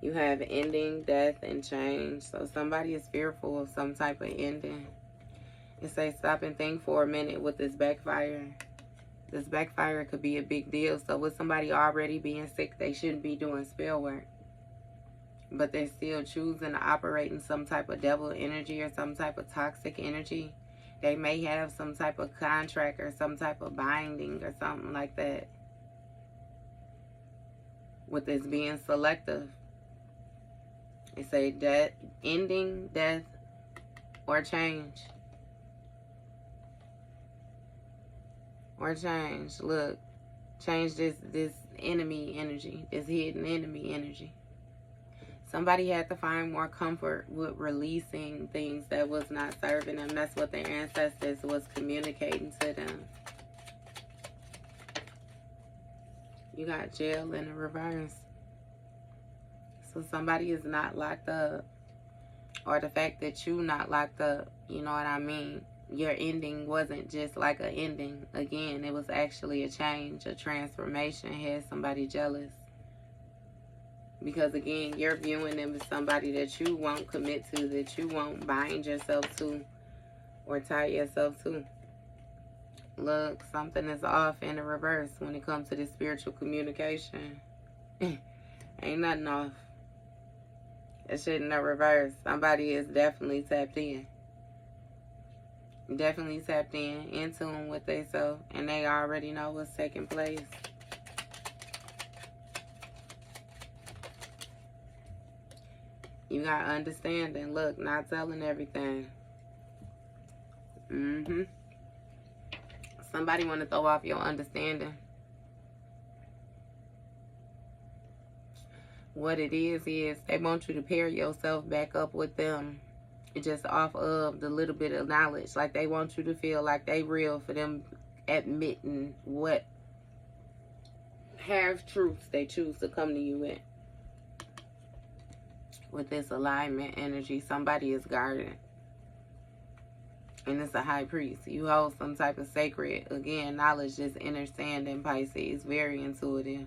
You have ending, death, and change. So somebody is fearful of some type of ending. It says stop and think for a minute with this backfire. This backfire could be a big deal. So with somebody already being sick, they shouldn't be doing spell work. But they're still choosing to operate in some type of devil energy or some type of toxic energy. They may have some type of contract or some type of binding or something like that. With this being selective. They say death, ending, death, or change. Or change. Look, change this enemy energy, this hidden enemy energy. Somebody had to find more comfort with releasing things that was not serving them. That's what their ancestors was communicating to them. You got jail in the reverse. So somebody is not locked up. Or the fact that you not locked up, you know what I mean? Your ending wasn't just like an ending. Again, it was actually a change, a transformation. Had somebody jealous. Because again, you're viewing them as somebody that you won't commit to, that you won't bind yourself to or tie yourself to. Look, something is off in the reverse when it comes to this spiritual communication. Ain't nothing off. That shit in the reverse. Somebody is definitely tapped in. Definitely tapped in tune with themselves, and they already know what's taking place. You got understanding. Look, not telling everything. Somebody want to throw off your understanding. What it is they want you to pair yourself back up with them just off of the little bit of knowledge. Like they want you to feel like they real for them admitting what half-truths they choose to come to you with. With this alignment energy, somebody is guarding. And it's a high priest. You hold some type of sacred, again, knowledge, just understanding, Pisces. Very intuitive.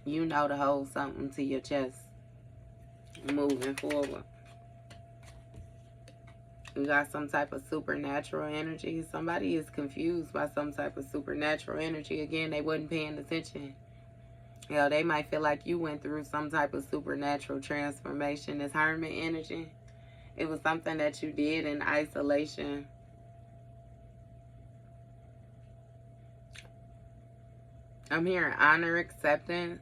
You know to hold something to your chest. Moving forward. You got some type of supernatural energy. Somebody is confused by some type of supernatural energy. Again, they wasn't paying attention. You know, they might feel like you went through some type of supernatural transformation. This hermit energy. It was something that you did in isolation. I'm hearing honor, acceptance.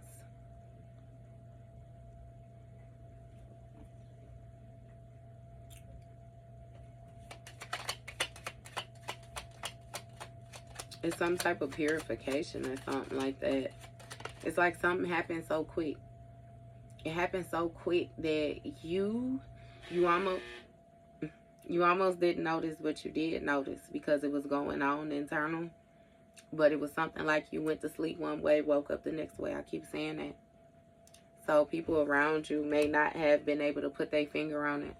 It's some type of purification or something like that. It's like something happened so quick. It happened so quick that you almost didn't notice, but you did notice because it was going on internal. But it was something like you went to sleep one way, woke up the next way. I keep saying that. So people around you may not have been able to put their finger on it.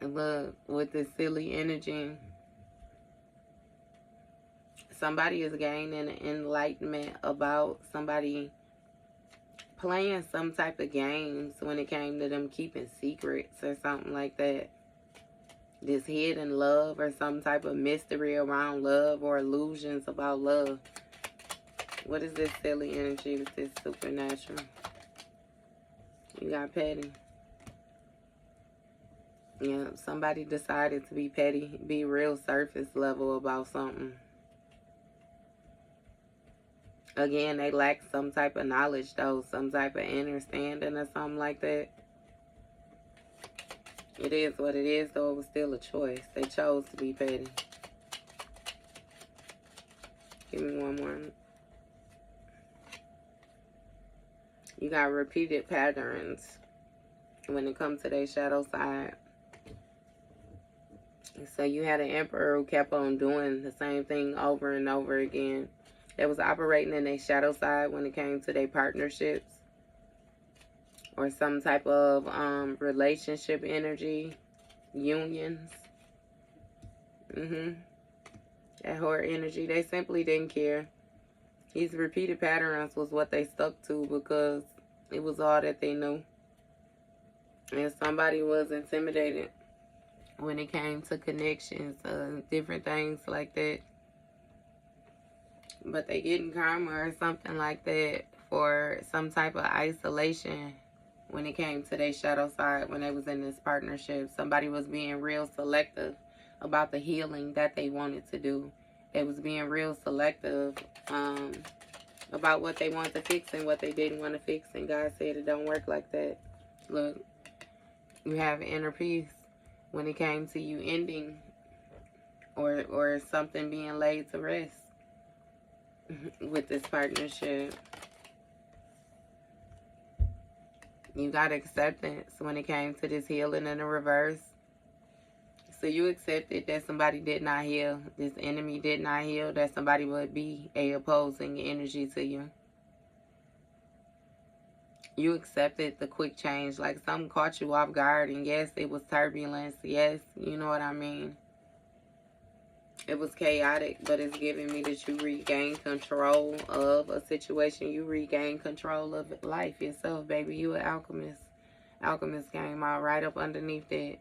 And look, with this silly energy, somebody is gaining enlightenment about somebody playing some type of games when it came to them keeping secrets or something like that. This hidden love or some type of mystery around love or illusions about love. What is this silly energy with this supernatural? You got petty. Yeah, somebody decided to be petty, be real surface level about something. Again, they lack some type of knowledge though, some type of understanding or something like that. It is what it is, though it was still a choice. They chose to be petty. Give me one more. You got repeated patterns when it comes to their shadow side. So you had an emperor who kept on doing the same thing over and over again. That was operating in their shadow side when it came to their partnerships. Or some type of relationship energy. Unions. That horror energy. They simply didn't care. These repeated patterns was what they stuck to because it was all that they knew. And somebody was intimidated when it came to connections, different things like that. But they getting karma or something like that for some type of isolation when it came to their shadow side when they was in this partnership. Somebody was being real selective about the healing that they wanted to do. They was being real selective about what they wanted to fix and what they didn't want to fix. And God said it don't work like that. Look, you have inner peace when it came to you ending or something being laid to rest with this partnership. You got acceptance when it came to this healing in the reverse. So you accepted that somebody did not heal. This enemy did not heal. That somebody would be a opposing energy to you. You accepted the quick change. Like something caught you off guard. And yes, it was turbulence. Yes, you know what I mean. It was chaotic, but it's giving me that you regain control of a situation. You regain control of life yourself, baby. You an alchemist. Alchemist came out right up underneath that.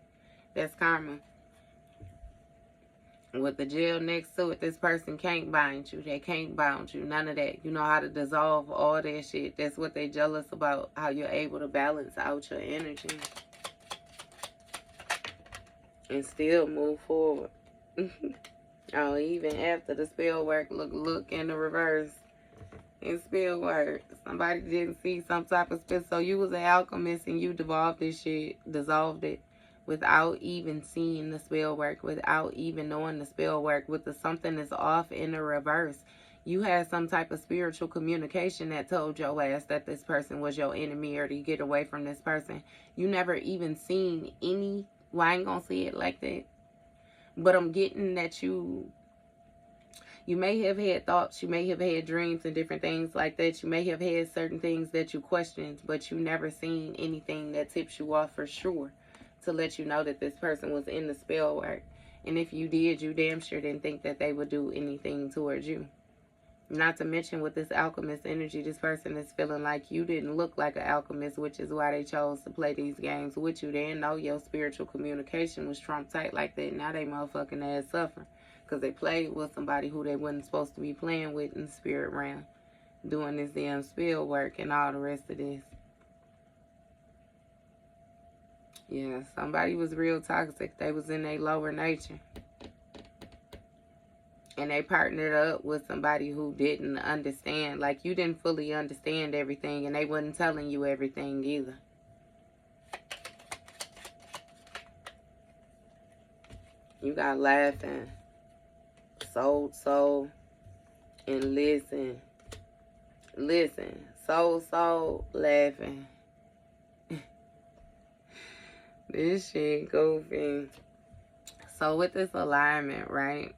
That's karma. With the jail next to it, this person can't bind you. They can't bound you. None of that. You know how to dissolve all that shit. That's what they jealous about, how you're able to balance out your energy and still move forward. Oh, even after the spell work, look in the reverse. It spell work. Somebody didn't see some type of spell. So you was an alchemist and you dissolved this shit, dissolved it without even seeing the spell work, without even knowing the spell work. With the something that's off in the reverse, you had some type of spiritual communication that told your ass that this person was your enemy or to get away from this person. You never even seen any, well, I ain't gonna say it like that, but I'm getting that you may have had thoughts, you may have had dreams and different things like that. You may have had certain things that you questioned, but you never seen anything that tips you off for sure to let you know that this person was in the spell work. And if you did, you damn sure didn't think that they would do anything towards you. Not to mention with this alchemist energy, this person is feeling like you didn't look like an alchemist, which is why they chose to play these games with you. They didn't know your spiritual communication was trump tight like that. Now they motherfucking ass suffer because they played with somebody who they wasn't supposed to be playing with in the spirit realm, doing this damn spell work and all the rest of this. Yeah, somebody was real toxic. They was in their lower nature. And they partnered up with somebody who didn't understand. Like, you didn't fully understand everything, and they wasn't telling you everything either. You got laughing, soul, and listen, soul, laughing. This shit goofy. So with this alignment, right?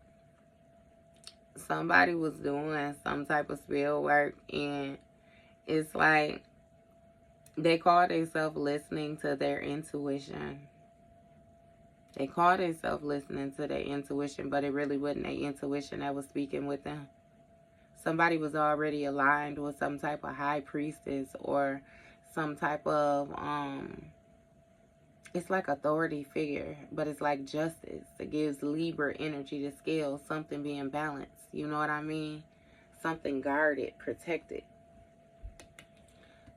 Somebody was doing some type of spell work, and it's like they call themselves listening to their intuition. They call themselves listening to their intuition, but it really wasn't their intuition that was speaking with them. Somebody was already aligned with some type of high priestess or some type of it's like authority figure, but it's like justice. It gives Libra energy to scale, something being balanced. You know what I mean? Something guarded, protected.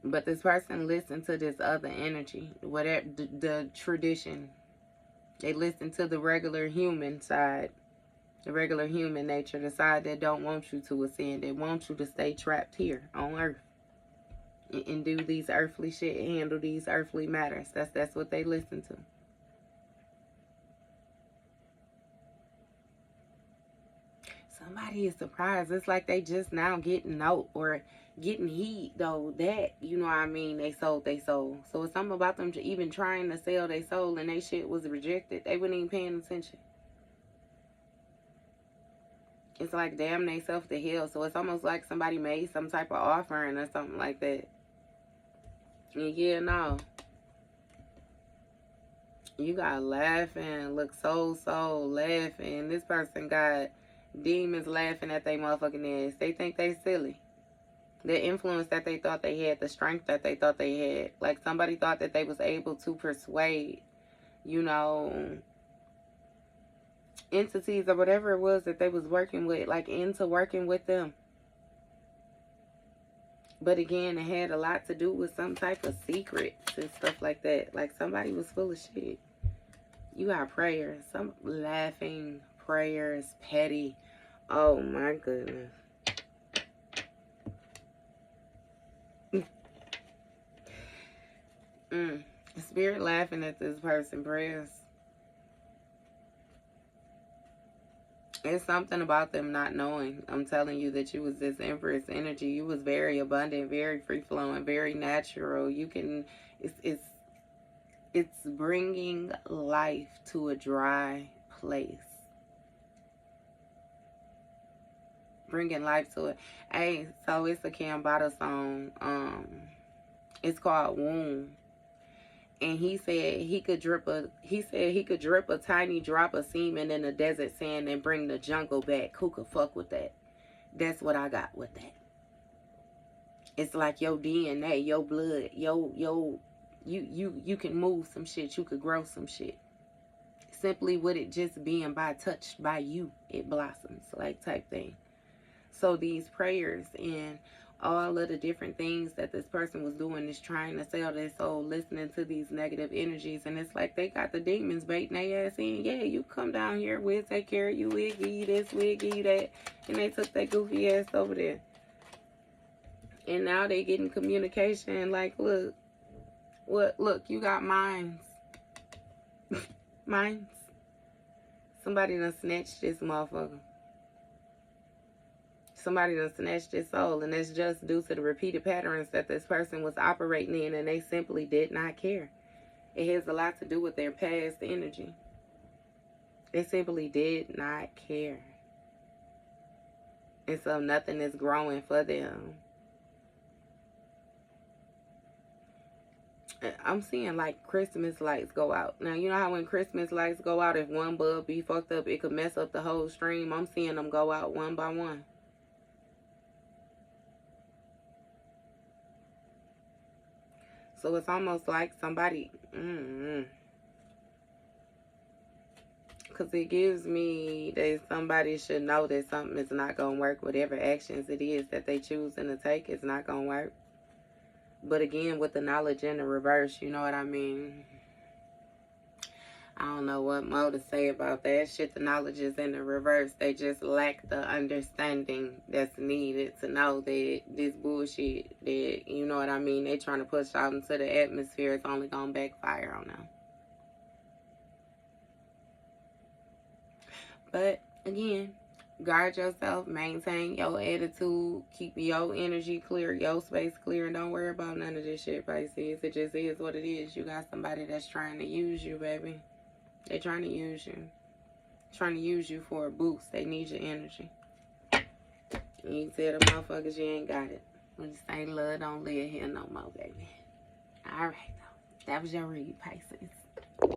But this person listened to this other energy, whatever the tradition. They listen to the regular human side, the regular human nature, the side that don't want you to ascend. They want you to stay trapped here on earth and do these earthly shit, handle these earthly matters. That's what they listen to. Somebody is surprised. It's like they just now getting out or getting heat, though, that, you know what I mean, they sold their soul. So it's something about them even trying to sell their soul and they shit was rejected. They weren't even paying attention. It's like damn they self to hell. So it's almost like somebody made some type of offering or something like that. And yeah, no. You got laughing, look so laughing. This person got demons laughing at they motherfucking ass. They think they silly. The influence that they thought they had, the strength that they thought they had. Like somebody thought that they was able to persuade, you know, entities or whatever it was that they was working with, like into working with them. But again, it had a lot to do with some type of secrets and stuff like that. Like somebody was full of shit. You got prayers, some laughing, prayers, petty. Oh my goodness. Spirit laughing at this person, prayers. It's something about them not knowing. I'm telling you that you was this Empress energy. You was very abundant, very free-flowing, very natural. You can, it's bringing life to a dry place. Bringing life to it. Hey, so it's a Kambata song. It's called Womb. And he said he could drip a tiny drop of semen in the desert sand and bring the jungle back. Who could fuck with that? That's what I got with that. It's like your DNA, your blood, you can move some shit, you could grow some shit. Simply with it just being touched by you, it blossoms, like, type thing. So these prayers and all of the different things that this person was doing is trying to sell their soul, listening to these negative energies. And it's like they got the demons baiting their ass in. Yeah, you come down here, we'll take care of you, we'll give you this, we'll give you that. And they took that goofy ass over there. And now they getting communication like, look, you got minds. Minds. Somebody done snatched this motherfucker. Somebody done snatched his soul, and it's just due to the repeated patterns that this person was operating in, and they simply did not care. It has a lot to do with their past energy. They simply did not care. And so nothing is growing for them. I'm seeing like Christmas lights go out. Now, you know how when Christmas lights go out, if one bulb be fucked up, it could mess up the whole stream. I'm seeing them go out one by one. So it's almost like somebody, because it gives me that somebody should know that something is not going to work. Whatever actions it is that they choosing to take is not going to work. But again, with the knowledge in the reverse, you know what I mean? I don't know what more to say about that shit. The knowledge is in the reverse. They just lack the understanding that's needed to know that this bullshit that, you know what I mean, they trying to push out into the atmosphere is only going to backfire on them. But again, guard yourself, maintain your attitude, keep your energy clear, your space clear, and don't worry about none of this shit, Pisces. It just is what it is. You got somebody that's trying to use you, baby. They're trying to use you. Trying to use you for a boost. They need your energy. And you tell the motherfuckers you ain't got it. When you say love don't live here no more, baby. Alright, though. That was your read, Pisces.